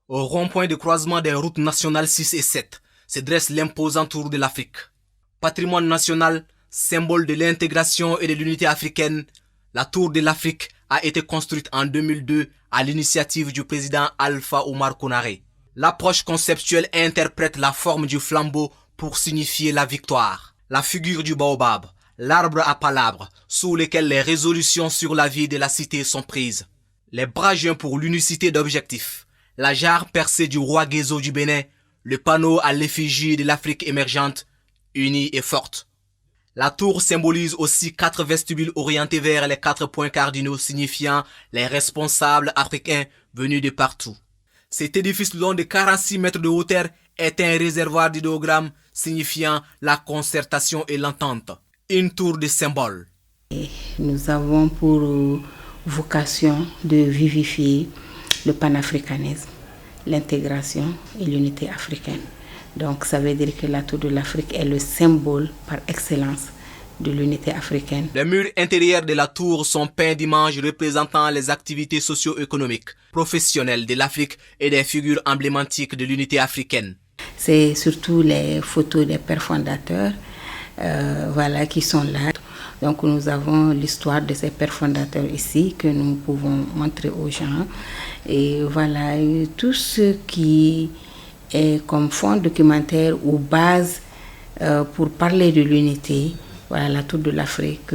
Au rond-point de croisement des routes nationales 6 et 7 se dresse l'imposant Tour de l'Afrique. Patrimoine national, symbole de l'intégration et de l'unité africaine, la Tour de l'Afrique a été construite en 2002 à l'initiative du président Alpha Oumar Konaré. L'approche conceptuelle interprète la forme du flambeau pour signifier la victoire. La figure du baobab, l'arbre à palabres, sous lequel les résolutions sur la vie de la cité sont prises. Les bras joints pour l'unicité d'objectifs. La jarre percée du roi Guézo du Bénin, le panneau à l'effigie de l'Afrique émergente, unie et forte. La tour symbolise aussi 4 vestibules orientés vers les 4 points cardinaux signifiant les responsables africains venus de partout. Cet édifice long de 46 mètres de hauteur est un réservoir d'idéogrammes signifiant la concertation et l'entente. Une tour de symboles. Nous avons pour vocation de vivifier le panafricanisme, l'intégration et l'unité africaine. Donc ça veut dire que la Tour de l'Afrique est le symbole par excellence de l'unité africaine. Les murs intérieurs de la tour sont peints d'images représentant les activités socio-économiques, professionnelles de l'Afrique et des figures emblématiques de l'unité africaine. C'est surtout les photos des pères fondateurs qui sont là. Donc nous avons l'histoire de ces pères fondateurs ici que nous pouvons montrer aux gens. Et voilà, tout ce qui est comme fond documentaire ou base pour parler de l'unité, voilà, la Tour de l'Afrique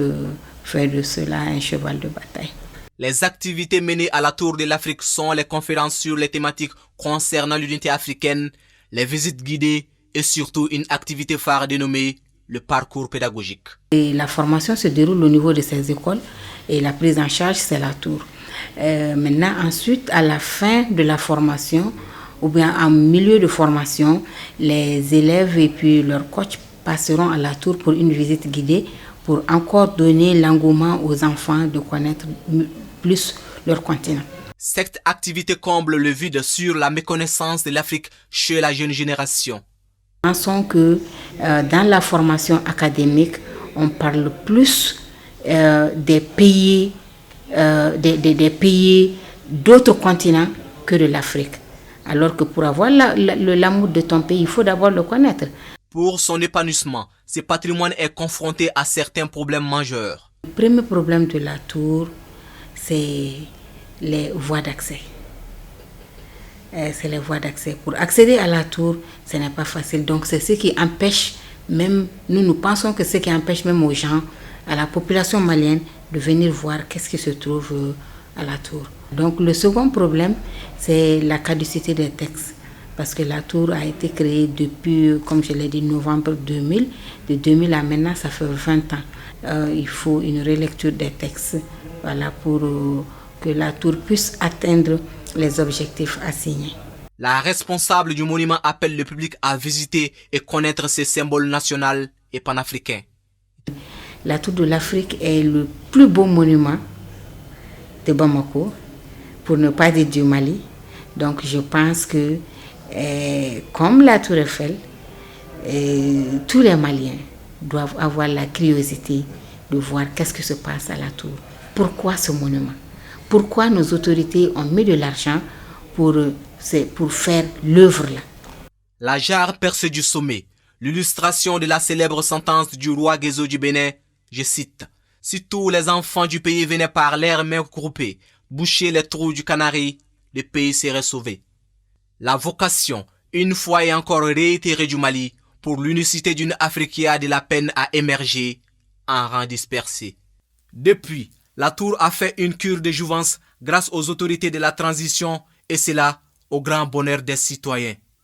fait de cela un cheval de bataille. Les activités menées à la Tour de l'Afrique sont les conférences sur les thématiques concernant l'unité africaine, les visites guidées et surtout une activité phare dénommée le parcours pédagogique. Et la formation se déroule au niveau de ces écoles et la prise en charge, c'est la tour. Maintenant, ensuite, à la fin de la formation ou bien en milieu de formation, les élèves et puis leurs coachs passeront à la tour pour une visite guidée pour encore donner l'engouement aux enfants de connaître plus leur continent. Cette activité comble le vide sur la méconnaissance de l'Afrique chez la jeune génération. Pensons que dans la formation académique, on parle plus des pays d'autres continents que de l'Afrique. Alors que pour avoir l'amour de ton pays, il faut d'abord le connaître. Pour son épanouissement, ce patrimoine est confronté à certains problèmes majeurs. Le premier problème de la tour, c'est les voies d'accès. C'est les voies d'accès. Pour accéder à la tour, ce n'est pas facile. Donc c'est ce qui empêche même, nous pensons que ce qui empêche même aux gens, à la population malienne, de venir voir qu'est-ce qui se trouve à la tour. Donc le second problème, c'est la caducité des textes. Parce que la tour a été créée depuis, comme je l'ai dit, novembre 2000. De 2000 à maintenant, ça fait 20 ans. Il faut une relecture des textes, voilà, pour que la tour puisse atteindre les objectifs assignés. La responsable du monument appelle le public à visiter et connaître ses symboles nationaux et panafricains. La Tour de l'Afrique est le plus beau monument de Bamako, pour ne pas dire du Mali. Donc je pense que, comme la Tour Eiffel, tous les Maliens doivent avoir la curiosité de voir qu'est-ce qui se passe à la Tour. Pourquoi ce monument? Pourquoi nos autorités ont mis de l'argent pour faire l'œuvre là? La jarre percée du sommet, l'illustration de la célèbre sentence du roi Guézo du Bénin, je cite, « Si tous les enfants du pays venaient par leurs mains groupées, boucher les trous du canari, le pays serait sauvé. » La vocation, une fois et encore réitérée du Mali, pour l'unicité d'une Afrique qui a de la peine à émerger en rang dispersé. Depuis, la tour a fait une cure de jouvence grâce aux autorités de la transition et cela au grand bonheur des citoyens.